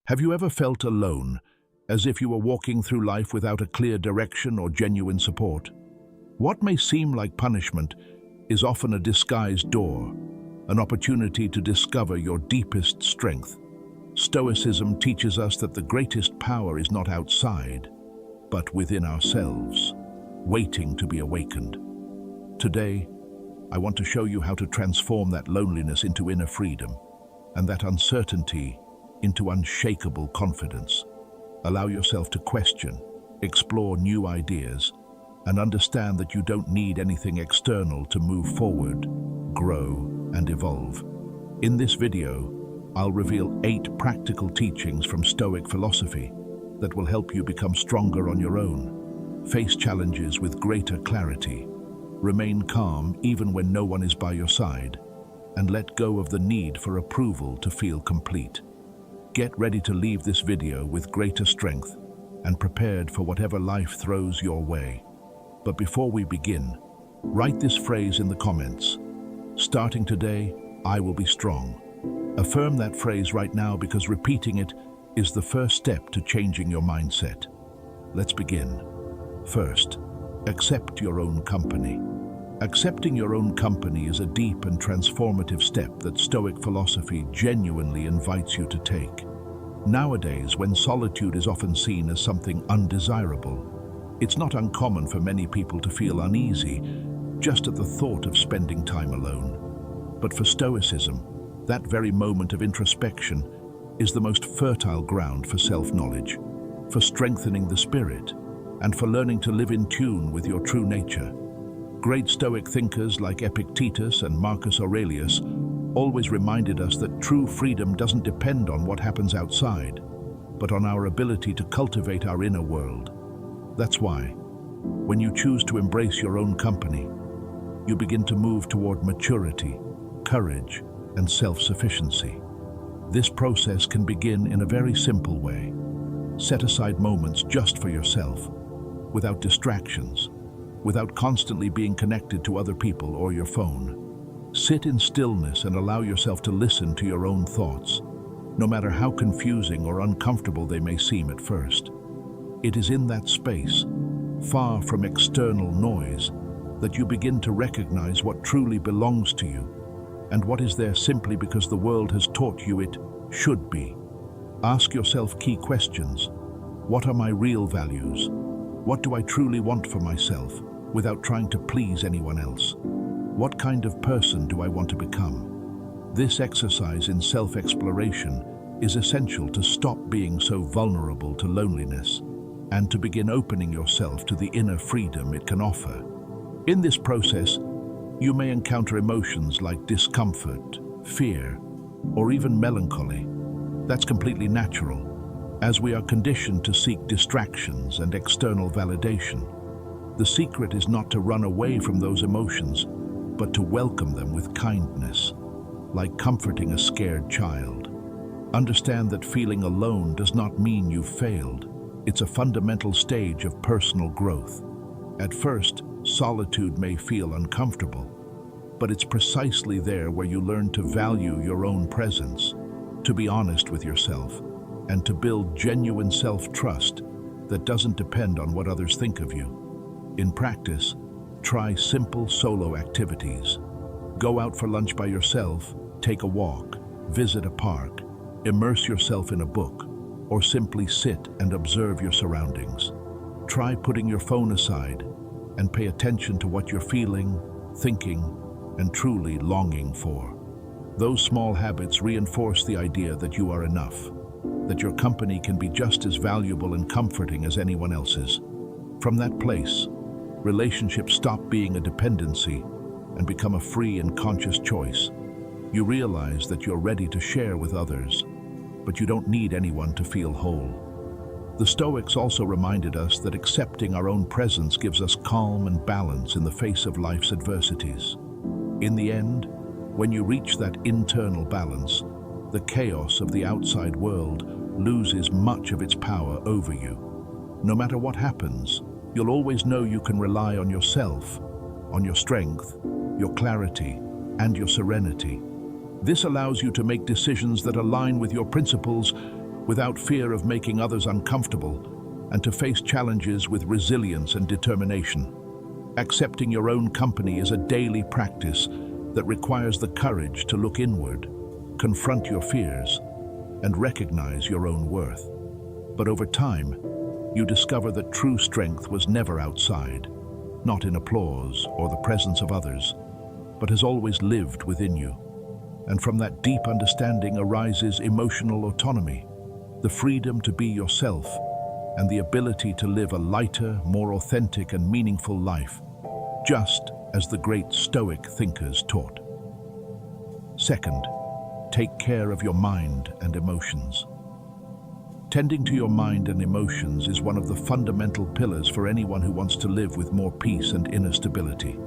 Have you ever felt alone, as if you were walking through life without a clear direction or genuine support? What may seem like punishment is often a disguised door, an opportunity to discover your deepest strength. Stoicism teaches us that the greatest power is not outside, but within ourselves, waiting to be awakened. Today, I want to show you how to transform that loneliness into inner freedom, and that uncertainty into unshakable confidence. Allow yourself to question, explore new ideas, and understand that you don't need anything external to move forward, grow, and evolve. In this video, I'll reveal 8 practical teachings from Stoic philosophy that will help you become stronger on your own, face challenges with greater clarity, remain calm even when no one is by your side, and let go of the need for approval to feel complete. Get ready to leave this video with greater strength and prepared for whatever life throws your way. But before we begin, write this phrase in the comments. Starting today, I will be strong. Affirm that phrase right now, because repeating it is the first step to changing your mindset. Let's begin. First, accept your own company. Accepting your own company is a deep and transformative step that Stoic philosophy genuinely invites you to take. Nowadays, when solitude is often seen as something undesirable, it's not uncommon for many people to feel uneasy just at the thought of spending time alone. But for Stoicism, that very moment of introspection is the most fertile ground for self-knowledge, for strengthening the spirit, and for learning to live in tune with your true nature. Great Stoic thinkers like Epictetus and Marcus Aurelius always reminded us that true freedom doesn't depend on what happens outside, but on our ability to cultivate our inner world. That's why, when you choose to embrace your own company, you begin to move toward maturity, courage, and self-sufficiency. This process can begin in a very simple way. Set aside moments just for yourself, without distractions, without constantly being connected to other people or your phone. Sit in stillness and allow yourself to listen to your own thoughts, no matter how confusing or uncomfortable they may seem at first. It is in that space, far from external noise, that you begin to recognize what truly belongs to you, and what is there simply because the world has taught you it should be. Ask yourself key questions. What are my real values? What do I truly want for myself, without trying to please anyone else? What kind of person do I want to become? This exercise in self-exploration is essential to stop being so vulnerable to loneliness and to begin opening yourself to the inner freedom it can offer. In this process, you may encounter emotions like discomfort, fear, or even melancholy. That's completely natural, as we are conditioned to seek distractions and external validation. The secret is not to run away from those emotions, but to welcome them with kindness, like comforting a scared child. Understand that feeling alone does not mean you've failed. It's a fundamental stage of personal growth. At first, solitude may feel uncomfortable, but it's precisely there where you learn to value your own presence, to be honest with yourself, and to build genuine self-trust that doesn't depend on what others think of you. In practice, try simple solo activities. Go out for lunch by yourself, take a walk, visit a park, immerse yourself in a book, or simply sit and observe your surroundings. Try putting your phone aside and pay attention to what you're feeling, thinking, and truly longing for. Those small habits reinforce the idea that you are enough, that your company can be just as valuable and comforting as anyone else's. From that place, relationships stop being a dependency and become a free and conscious choice. You realize that you're ready to share with others, but you don't need anyone to feel whole. The Stoics also reminded us that accepting our own presence gives us calm and balance in the face of life's adversities. In the end, when you reach that internal balance, the chaos of the outside world loses much of its power over you. No matter what happens, you'll always know you can rely on yourself, on your strength, your clarity, and your serenity. This allows you to make decisions that align with your principles without fear of making others uncomfortable, and to face challenges with resilience and determination. Accepting your own company is a daily practice that requires the courage to look inward, confront your fears, and recognize your own worth. But over time, you discover that true strength was never outside, not in applause or the presence of others, but has always lived within you. And from that deep understanding arises emotional autonomy, the freedom to be yourself, and the ability to live a lighter, more authentic and meaningful life, just as the great Stoic thinkers taught. Second, take care of your mind and emotions. Tending to your mind and emotions is one of the fundamental pillars for anyone who wants to live with more peace and inner stability.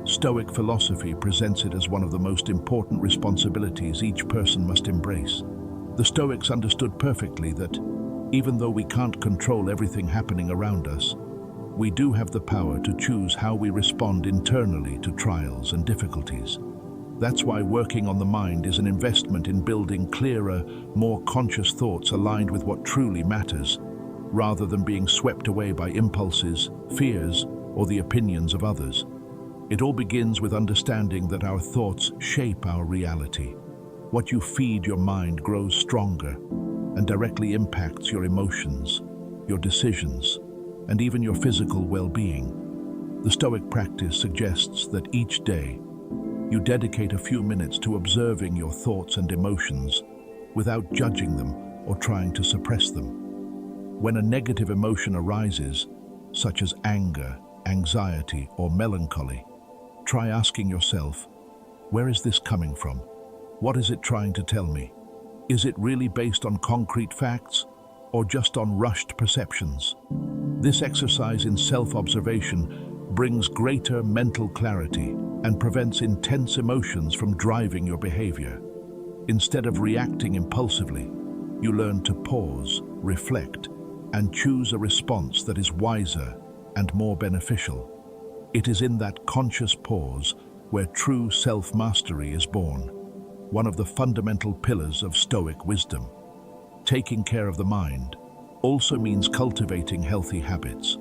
Stoic philosophy presents it as one of the most important responsibilities each person must embrace. The Stoics understood perfectly that, even though we can't control everything happening around us, we do have the power to choose how we respond internally to trials and difficulties. That's why working on the mind is an investment in building clearer, more conscious thoughts aligned with what truly matters, rather than being swept away by impulses, fears, or the opinions of others. It all begins with understanding that our thoughts shape our reality. What you feed your mind grows stronger and directly impacts your emotions, your decisions, and even your physical well-being. The Stoic practice suggests that each day, you dedicate a few minutes to observing your thoughts and emotions without judging them or trying to suppress them. When a negative emotion arises, such as anger, anxiety, or melancholy, try asking yourself, where is this coming from? What is it trying to tell me? Is it really based on concrete facts or just on rushed perceptions? This exercise in self-observation brings greater mental clarity and prevents intense emotions from driving your behavior. Instead of reacting impulsively, you learn to pause, reflect, and choose a response that is wiser and more beneficial. It is in that conscious pause where true self-mastery is born, one of the fundamental pillars of Stoic wisdom. Taking care of the mind also means cultivating healthy habits.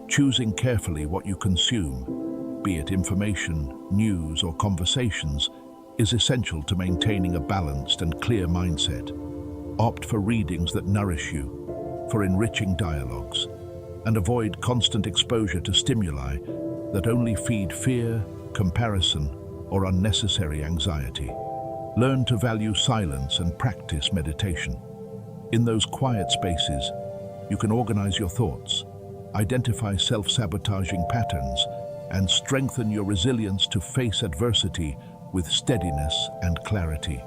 Choosing carefully what you consume, be it information, news, or conversations, is essential to maintaining a balanced and clear mindset. Opt for readings that nourish you, for enriching dialogues, and avoid constant exposure to stimuli that only feed fear, comparison, or unnecessary anxiety. Learn to value silence and practice meditation. In those quiet spaces, you can organize your thoughts, identify self-sabotaging patterns, and strengthen your resilience to face adversity with steadiness and clarity.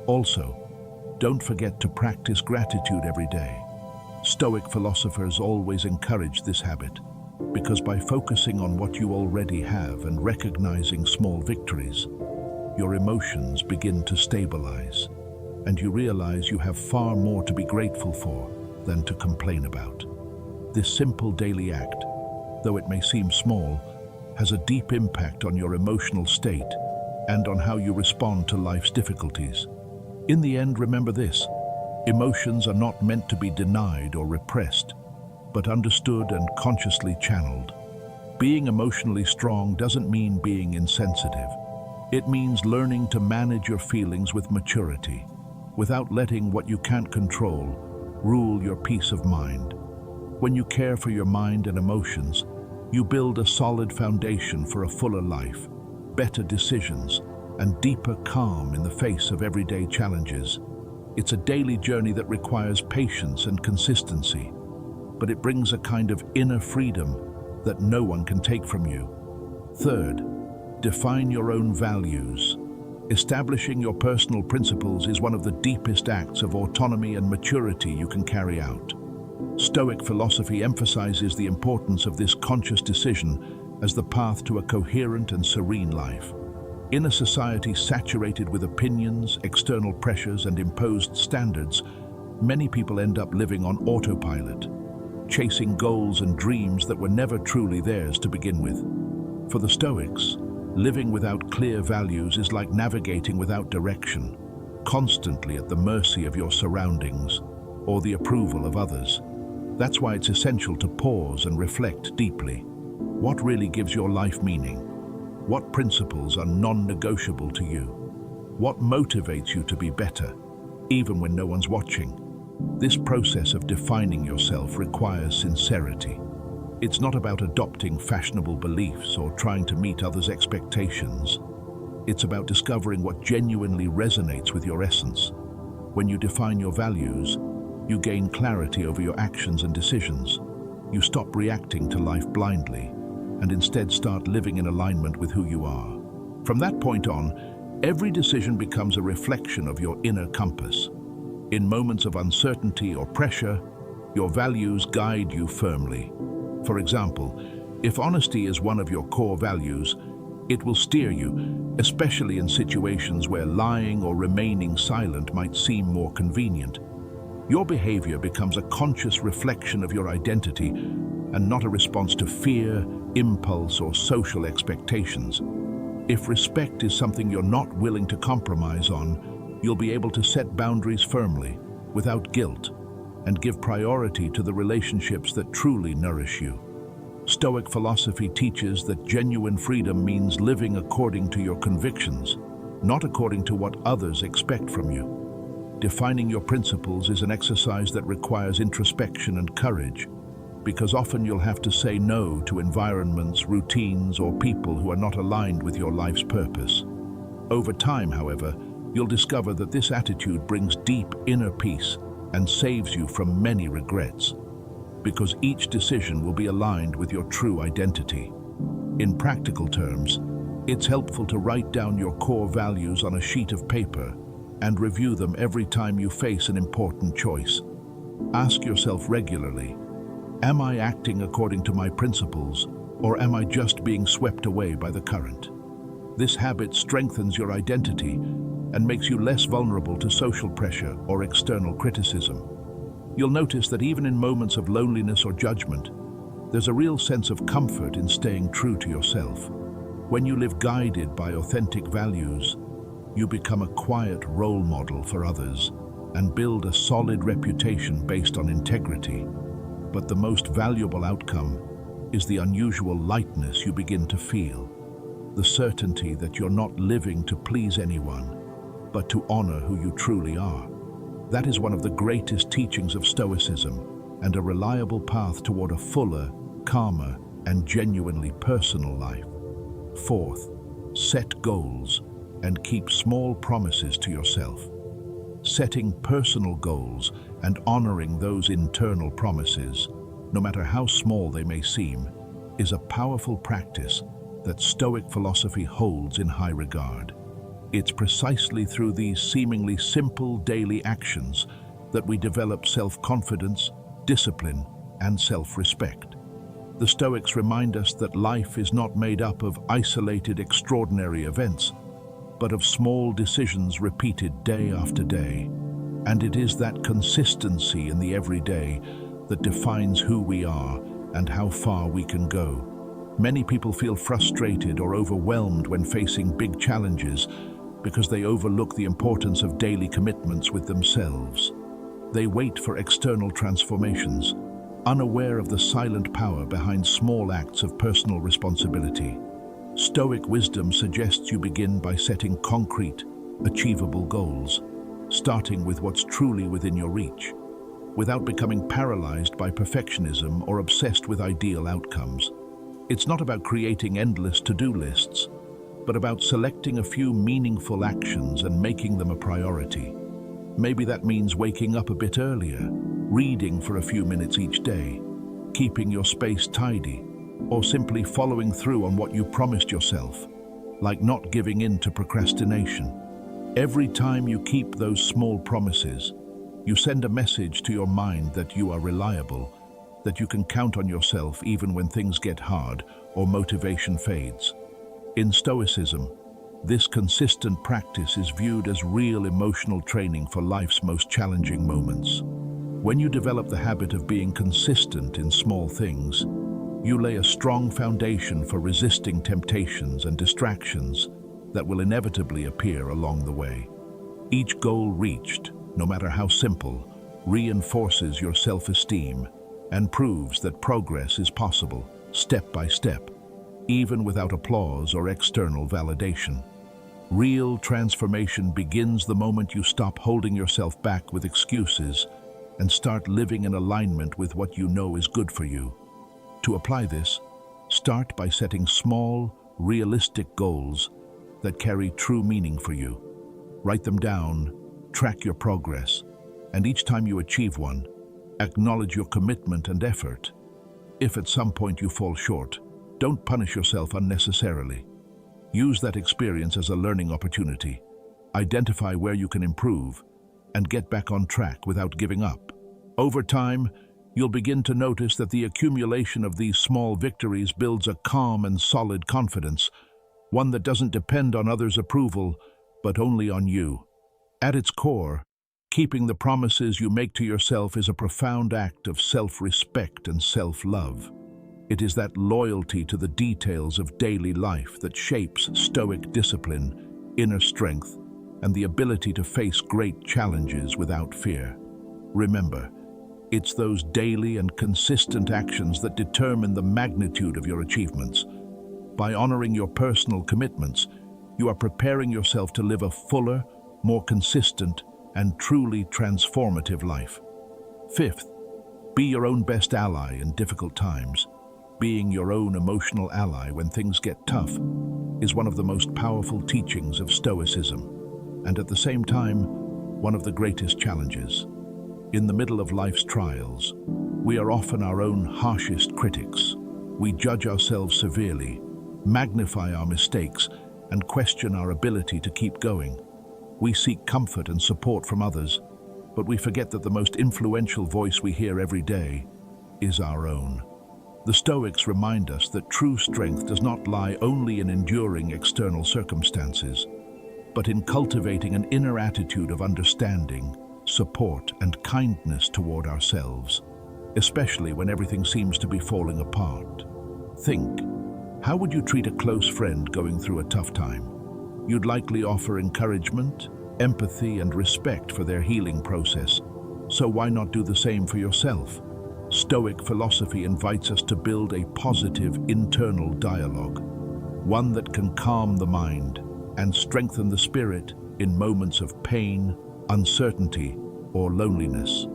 Also, don't forget to practice gratitude every day. Stoic philosophers always encourage this habit, because by focusing on what you already have and recognizing small victories, your emotions begin to stabilize, and you realize you have far more to be grateful for than to complain about. This simple daily act, though it may seem small, has a deep impact on your emotional state and on how you respond to life's difficulties. In the end, remember this: emotions are not meant to be denied or repressed, but understood and consciously channeled. Being emotionally strong doesn't mean being insensitive. It means learning to manage your feelings with maturity, without letting what you can't control rule your peace of mind. When you care for your mind and emotions, you build a solid foundation for a fuller life, better decisions, and deeper calm in the face of everyday challenges. It's a daily journey that requires patience and consistency, but it brings a kind of inner freedom that no one can take from you. Third, define your own values. Establishing your personal principles is one of the deepest acts of autonomy and maturity you can carry out. Stoic philosophy emphasizes the importance of this conscious decision as the path to a coherent and serene life. In a society saturated with opinions, external pressures, and imposed standards, many people end up living on autopilot, chasing goals and dreams that were never truly theirs to begin with. For the Stoics, living without clear values is like navigating without direction, constantly at the mercy of your surroundings. or the approval of others. That's why it's essential to pause and reflect deeply. What really gives your life meaning? What principles are non-negotiable to you? What motivates you to be better, even when no one's watching? This process of defining yourself requires sincerity. It's not about adopting fashionable beliefs or trying to meet others' expectations. It's about discovering what genuinely resonates with your essence. When you define your values, you gain clarity over your actions and decisions. You stop reacting to life blindly and instead start living in alignment with who you are. From that point on, every decision becomes a reflection of your inner compass. In moments of uncertainty or pressure, your values guide you firmly. For example, if honesty is one of your core values, it will steer you, especially in situations where lying or remaining silent might seem more convenient. Your behavior becomes a conscious reflection of your identity and not a response to fear, impulse, or social expectations. If respect is something you're not willing to compromise on, you'll be able to set boundaries firmly, without guilt, and give priority to the relationships that truly nourish you. Stoic philosophy teaches that genuine freedom means living according to your convictions, not according to what others expect from you. Defining your principles is an exercise that requires introspection and courage, because often you'll have to say no to environments, routines, or people who are not aligned with your life's purpose. Over time, however, you'll discover that this attitude brings deep inner peace and saves you from many regrets, because each decision will be aligned with your true identity. In practical terms, it's helpful to write down your core values on a sheet of paper and review them every time you face an important choice. Ask yourself regularly, am I acting according to my principles, or am I just being swept away by the current? This habit strengthens your identity and makes you less vulnerable to social pressure or external criticism. You'll notice that even in moments of loneliness or judgment, there's a real sense of comfort in staying true to yourself. When you live guided by authentic values, you become a quiet role model for others and build a solid reputation based on integrity. But the most valuable outcome is the unusual lightness you begin to feel, the certainty that you're not living to please anyone, but to honor who you truly are. That is one of the greatest teachings of Stoicism and a reliable path toward a fuller, calmer, and genuinely personal life. Fourth, set goals and keep small promises to yourself. Setting personal goals and honoring those internal promises, no matter how small they may seem, is a powerful practice that Stoic philosophy holds in high regard. It's precisely through these seemingly simple daily actions that we develop self-confidence, discipline, and self-respect. The Stoics remind us that life is not made up of isolated, extraordinary events, but of small decisions repeated day after day. And it is that consistency in the everyday that defines who we are and how far we can go. Many people feel frustrated or overwhelmed when facing big challenges because they overlook the importance of daily commitments with themselves. They wait for external transformations, unaware of the silent power behind small acts of personal responsibility. Stoic wisdom suggests you begin by setting concrete, achievable goals, starting with what's truly within your reach, without becoming paralyzed by perfectionism or obsessed with ideal outcomes. It's not about creating endless to-do lists, but about selecting a few meaningful actions and making them a priority. Maybe that means waking up a bit earlier, reading for a few minutes each day, keeping your space tidy, or simply following through on what you promised yourself, like not giving in to procrastination. Every time you keep those small promises, you send a message to your mind that you are reliable, that you can count on yourself even when things get hard or motivation fades. In Stoicism, this consistent practice is viewed as real emotional training for life's most challenging moments. When you develop the habit of being consistent in small things, you lay a strong foundation for resisting temptations and distractions that will inevitably appear along the way. Each goal reached, no matter how simple, reinforces your self-esteem, and proves that progress is possible, step by step, even without applause or external validation. Real transformation begins the moment you stop holding yourself back with excuses and start living in alignment with what you know is good for you. To apply this, start by setting small, realistic goals that carry true meaning for you. Write them down, track your progress, and each time you achieve one, acknowledge your commitment and effort. If at some point you fall short, don't punish yourself unnecessarily. Use that experience as a learning opportunity. Identify where you can improve and get back on track without giving up. Over time, you'll begin to notice that the accumulation of these small victories builds a calm and solid confidence, one that doesn't depend on others' approval, but only on you. At its core, keeping the promises you make to yourself is a profound act of self-respect and self-love. It is that loyalty to the details of daily life that shapes stoic discipline, inner strength, and the ability to face great challenges without fear. Remember, it's those daily and consistent actions that determine the magnitude of your achievements. By honoring your personal commitments, you are preparing yourself to live a fuller, more consistent, and truly transformative life. Fifth, be your own best ally in difficult times. Being your own emotional ally when things get tough is one of the most powerful teachings of Stoicism, and at the same time, one of the greatest challenges. In the middle of life's trials, we are often our own harshest critics. We judge ourselves severely, magnify our mistakes, and question our ability to keep going. We seek comfort and support from others, but we forget that the most influential voice we hear every day is our own. The Stoics remind us that true strength does not lie only in enduring external circumstances, but in cultivating an inner attitude of understanding, support, and kindness toward ourselves, especially when everything seems to be falling apart. Think, how would you treat a close friend going through a tough time? You'd likely offer encouragement, empathy, and respect for their healing process, so why not do the same for yourself? Stoic philosophy invites us to build a positive internal dialogue, one that can calm the mind and strengthen the spirit in moments of pain, uncertainty, or loneliness.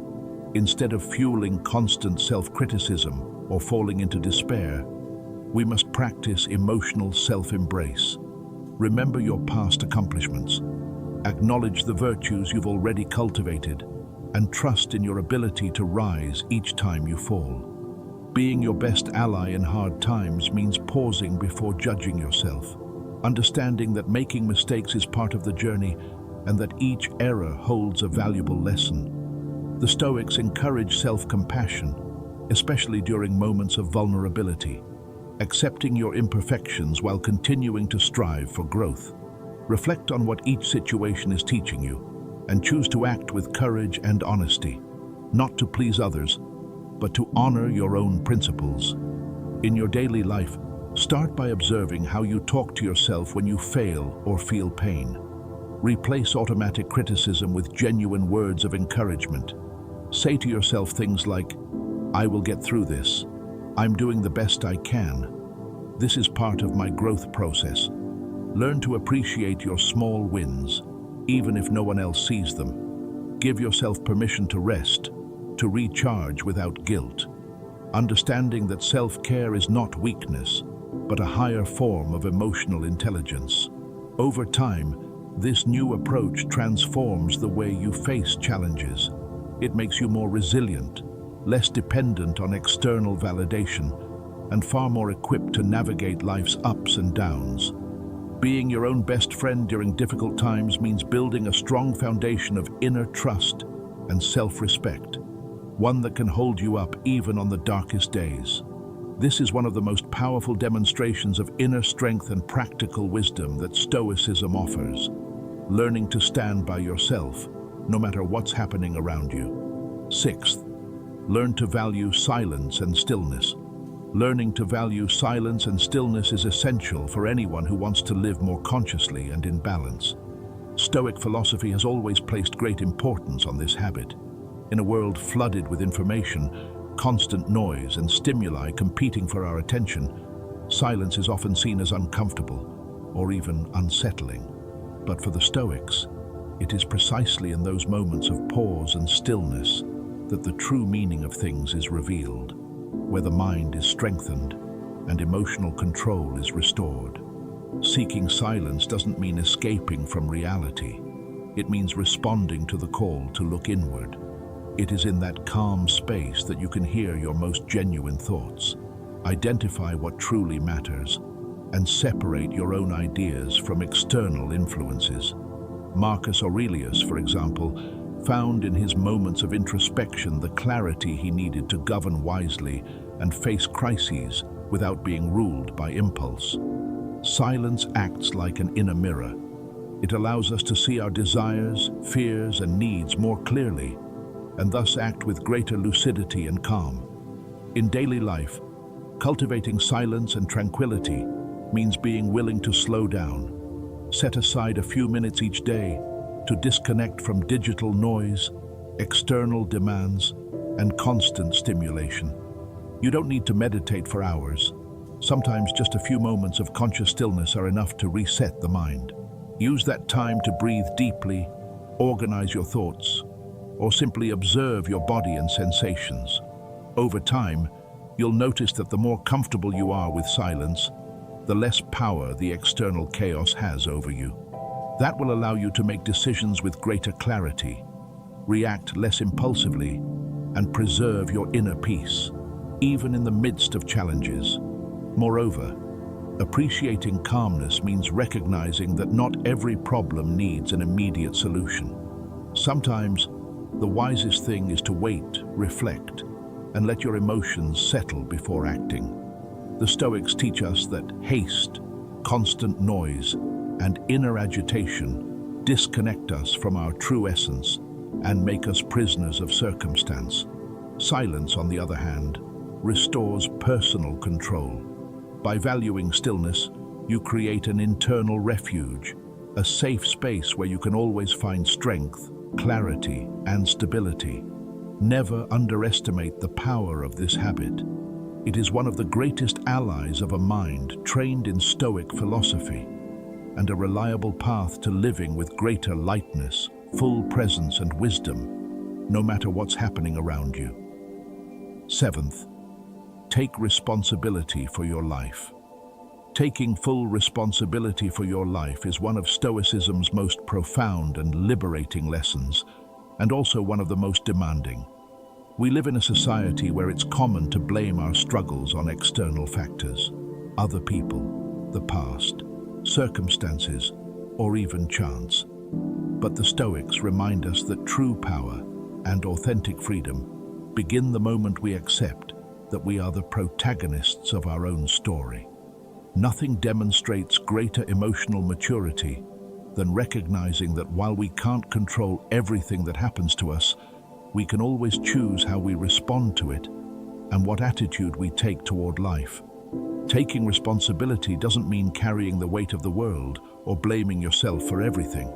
Instead of fueling constant self-criticism or falling into despair, we must practice emotional self-embrace. Remember your past accomplishments, acknowledge the virtues you've already cultivated, and trust in your ability to rise each time you fall. Being your best ally in hard times means pausing before judging yourself, understanding that making mistakes is part of the journey and that each error holds a valuable lesson. The Stoics encourage self-compassion, especially during moments of vulnerability, accepting your imperfections while continuing to strive for growth. Reflect on what each situation is teaching you, and choose to act with courage and honesty, not to please others, but to honor your own principles. In your daily life, start by observing how you talk to yourself when you fail or feel pain. Replace automatic criticism with genuine words of encouragement. Say to yourself things like, "I will get through this. I'm doing the best I can. This is part of my growth process." Learn to appreciate your small wins, even if no one else sees them. Give yourself permission to rest, to recharge without guilt, understanding that self-care is not weakness, but a higher form of emotional intelligence. Over time, this new approach transforms the way you face challenges. It makes you more resilient, less dependent on external validation, and far more equipped to navigate life's ups and downs. Being your own best friend during difficult times means building a strong foundation of inner trust and self-respect, one that can hold you up even on the darkest days. This is one of the most powerful demonstrations of inner strength and practical wisdom that Stoicism offers. Learning to stand by yourself, no matter what's happening around you. Sixth, learn to value silence and stillness. Learning to value silence and stillness is essential for anyone who wants to live more consciously and in balance. Stoic philosophy has always placed great importance on this habit. In a world flooded with information, constant noise and stimuli competing for our attention, silence is often seen as uncomfortable or even unsettling. But for the Stoics, it is precisely in those moments of pause and stillness that the true meaning of things is revealed, where the mind is strengthened and emotional control is restored. Seeking silence doesn't mean escaping from reality. It means responding to the call to look inward. It is in that calm space that you can hear your most genuine thoughts, identify what truly matters, and separate your own ideas from external influences. Marcus Aurelius, for example, found in his moments of introspection the clarity he needed to govern wisely and face crises without being ruled by impulse. Silence acts like an inner mirror. It allows us to see our desires, fears, and needs more clearly, and thus act with greater lucidity and calm. In daily life, cultivating silence and tranquility means being willing to slow down, set aside a few minutes each day to disconnect from digital noise, external demands, and constant stimulation. You don't need to meditate for hours. Sometimes just a few moments of conscious stillness are enough to reset the mind. Use that time to breathe deeply, organize your thoughts, or simply observe your body and sensations. Over time, you'll notice that the more comfortable you are with silence, the less power the external chaos has over you. That will allow you to make decisions with greater clarity, react less impulsively, and preserve your inner peace, even in the midst of challenges. Moreover, appreciating calmness means recognizing that not every problem needs an immediate solution. Sometimes, the wisest thing is to wait, reflect, and let your emotions settle before acting. The Stoics teach us that haste, constant noise, and inner agitation disconnect us from our true essence and make us prisoners of circumstance. Silence, on the other hand, restores personal control. By valuing stillness, you create an internal refuge, a safe space where you can always find strength, clarity, and stability. Never underestimate the power of this habit. It is one of the greatest allies of a mind trained in Stoic philosophy, and a reliable path to living with greater lightness, full presence, and wisdom, no matter what's happening around you. Seventh, take responsibility for your life. Taking full responsibility for your life is one of Stoicism's most profound and liberating lessons, and also one of the most demanding. We live in a society where it's common to blame our struggles on external factors, other people, the past, circumstances, or even chance. But the Stoics remind us that true power and authentic freedom begin the moment we accept that we are the protagonists of our own story. Nothing demonstrates greater emotional maturity than recognizing that while we can't control everything that happens to us, we can always choose how we respond to it and what attitude we take toward life. Taking responsibility doesn't mean carrying the weight of the world or blaming yourself for everything.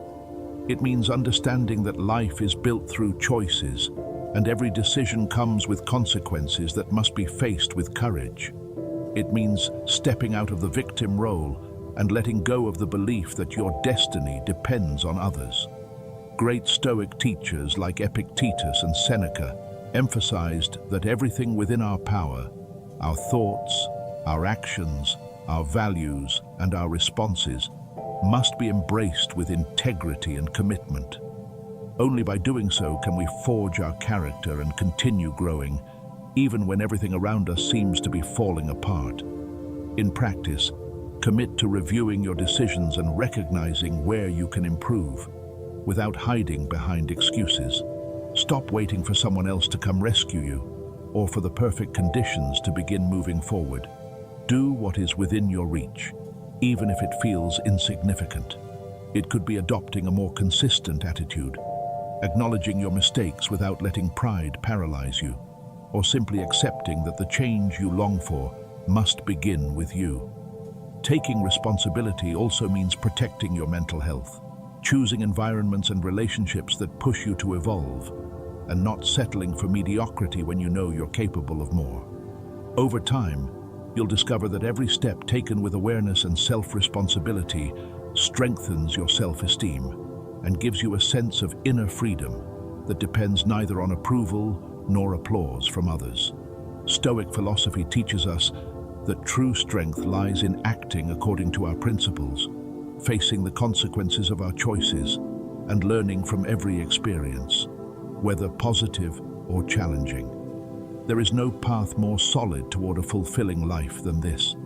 It means understanding that life is built through choices, and every decision comes with consequences that must be faced with courage. It means stepping out of the victim role and letting go of the belief that your destiny depends on others. Great Stoic teachers like Epictetus and Seneca emphasized that everything within our power, our thoughts, our actions, our values, and our responses, must be embraced with integrity and commitment. Only by doing so can we forge our character and continue growing, even when everything around us seems to be falling apart. In practice, commit to reviewing your decisions and recognizing where you can improve, without hiding behind excuses. Stop waiting for someone else to come rescue you, or for the perfect conditions to begin moving forward. Do what is within your reach, even if it feels insignificant. It could be adopting a more consistent attitude, acknowledging your mistakes without letting pride paralyze you, or simply accepting that the change you long for must begin with you. Taking responsibility also means protecting your mental health, choosing environments and relationships that push you to evolve, and not settling for mediocrity when you know you're capable of more. Over time, you'll discover that every step taken with awareness and self-responsibility strengthens your self-esteem and gives you a sense of inner freedom that depends neither on approval nor applause from others. Stoic philosophy teaches us that true strength lies in acting according to our principles, facing the consequences of our choices, and learning from every experience, whether positive or challenging. There is no path more solid toward a fulfilling life than this,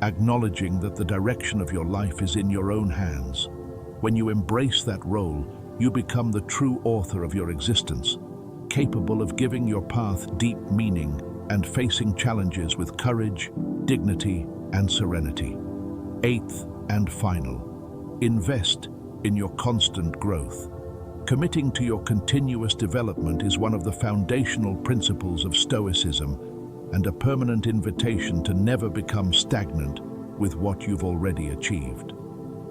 acknowledging that the direction of your life is in your own hands. When you embrace that role, you become the true author of your existence, capable of giving your path deep meaning and facing challenges with courage, dignity, and serenity. Eighth and final, invest in your constant growth. Committing to your continuous development is one of the foundational principles of Stoicism and a permanent invitation to never become stagnant with what you've already achieved.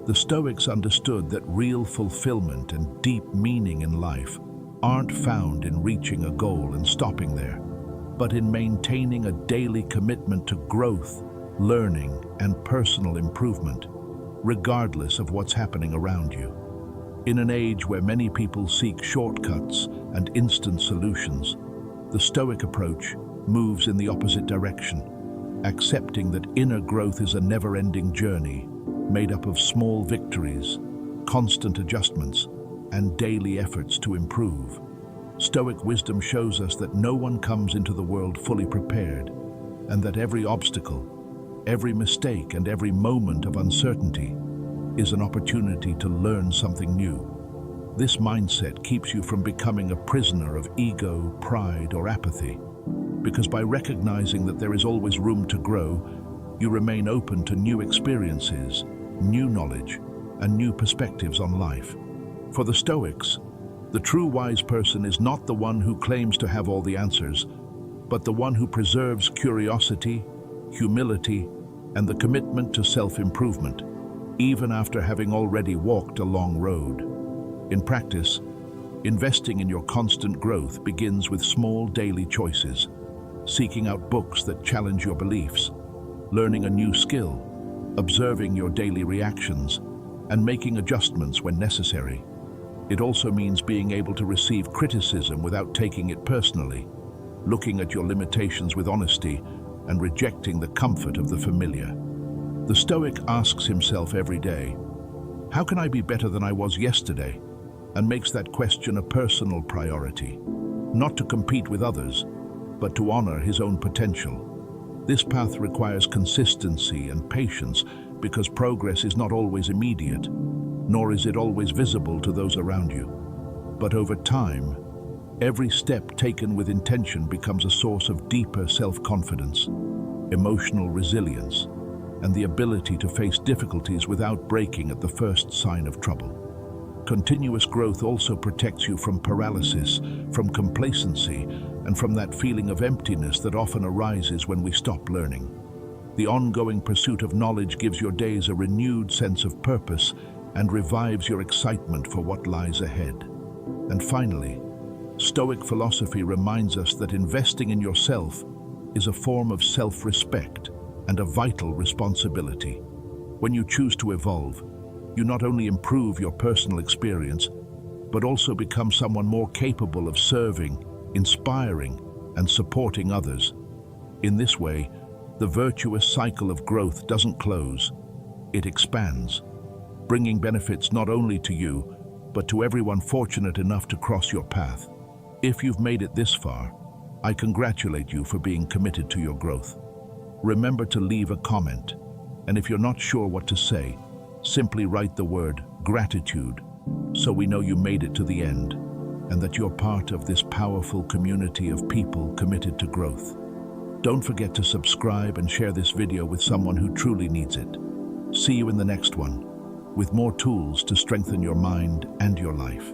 The Stoics understood that real fulfillment and deep meaning in life aren't found in reaching a goal and stopping there, but in maintaining a daily commitment to growth, learning, and personal improvement, regardless of what's happening around you. In an age where many people seek shortcuts and instant solutions, the Stoic approach moves in the opposite direction, accepting that inner growth is a never-ending journey made up of small victories, constant adjustments, and daily efforts to improve. Stoic wisdom shows us that no one comes into the world fully prepared, and that every obstacle, every mistake, and every moment of uncertainty is an opportunity to learn something new. This mindset keeps you from becoming a prisoner of ego, pride, or apathy, because by recognizing that there is always room to grow, you remain open to new experiences, new knowledge, and new perspectives on life. For the Stoics, the true wise person is not the one who claims to have all the answers, but the one who preserves curiosity, humility, and the commitment to self-improvement, even after having already walked a long road. In practice, investing in your constant growth begins with small daily choices, seeking out books that challenge your beliefs, learning a new skill, observing your daily reactions, and making adjustments when necessary. It also means being able to receive criticism without taking it personally, looking at your limitations with honesty, and rejecting the comfort of the familiar. The Stoic asks himself every day, how can I be better than I was yesterday? And makes that question a personal priority, not to compete with others, but to honor his own potential. This path requires consistency and patience because progress is not always immediate, nor is it always visible to those around you. But over time, every step taken with intention becomes a source of deeper self-confidence, emotional resilience, and the ability to face difficulties without breaking at the first sign of trouble. Continuous growth also protects you from paralysis, from complacency, and from that feeling of emptiness that often arises when we stop learning. The ongoing pursuit of knowledge gives your days a renewed sense of purpose and revives your excitement for what lies ahead. And finally, Stoic philosophy reminds us that investing in yourself is a form of self-respect and a vital responsibility. When you choose to evolve, you not only improve your personal experience, but also become someone more capable of serving, inspiring, and supporting others. In this way, the virtuous cycle of growth doesn't close, it expands, bringing benefits not only to you, but to everyone fortunate enough to cross your path. If you've made it this far, I congratulate you for being committed to your growth. Remember to leave a comment, and if you're not sure what to say, simply write the word gratitude so we know you made it to the end and that you're part of this powerful community of people committed to growth. Don't forget to subscribe and share this video with someone who truly needs it. See you in the next one, with more tools to strengthen your mind and your life.